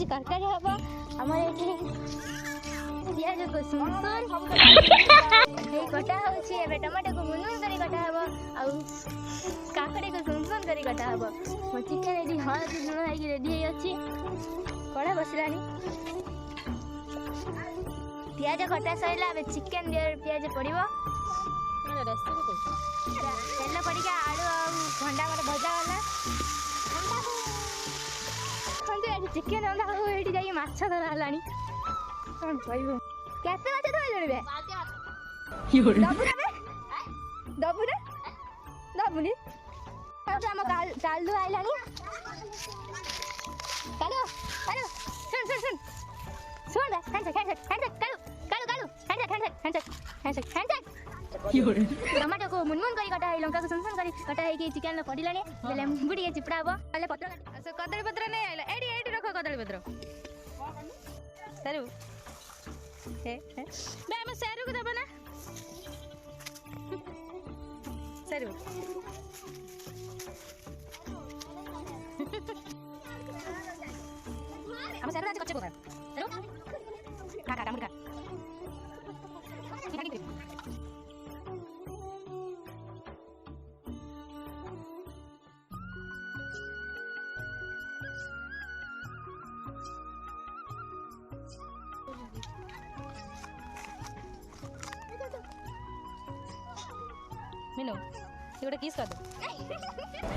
तरकारी हम आम ये पियाज को सुन कटा हो टमाटो को मुन कर कटा हम काकड़ी को सुन सुन कर कटा हम मो चिकेन ये हलदी लुण हो रेडी अच्छी कड़ा बसला पियाज कटा सरला चिकेन पियाज पड़ो तेल पड़ी आलू भंडा गोटे भजा गला चिकेन रंधा ये जाइए माछ धरा है कौन कहू केते माछ धरले दबुने दबुनी आम कालू आइला कालू कालू सुन सुन सुन सुन टमाटो को मुनमुन करी कटा है लंका को सुन सुन करी कटा है चिकेन पड़ला लेंबू टे चिपड़ा हम पत्र कदली पत्र नहीं आइला एडी एडी रख कदली पत्र सरू आम सरू को दबा ना सरू हम सरू आज कच्चे को सरू खा खा मुर्गा मीनू ये गोटे किस कर दो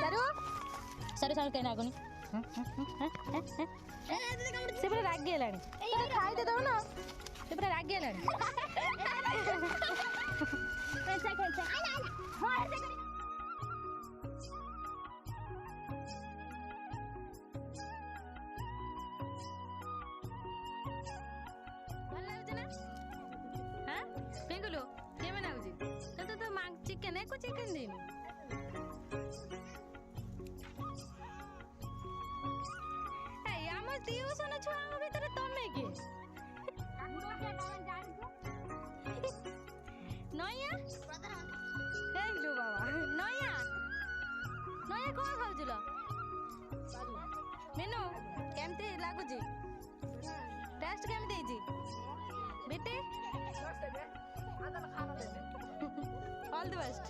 सरू सरू कहना आगुनी से पूरा रागी हेलानी खाई दे दो ना से पूरा रागी हेलानी पिंकुलू के बनाऊजी तो तो मांग चिकन है को चिकन देनी ए हम ट्यूशन छुआ हम भीतर तमे के नया ए लो बाबा नया नया को खाउजुलो मेनू केमते लागुजी टेस्ट केम देजी बेटे ऑल द बेस्ट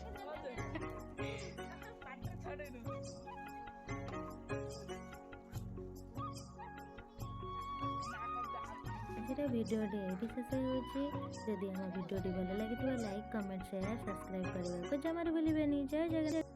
आज भिडियोटी ये शेष होदी आम भिडियोटी भल लगी लाइक कमेंट शेयर सब्सक्राइब करने को जमार भूलें। जय जगन्नाथ।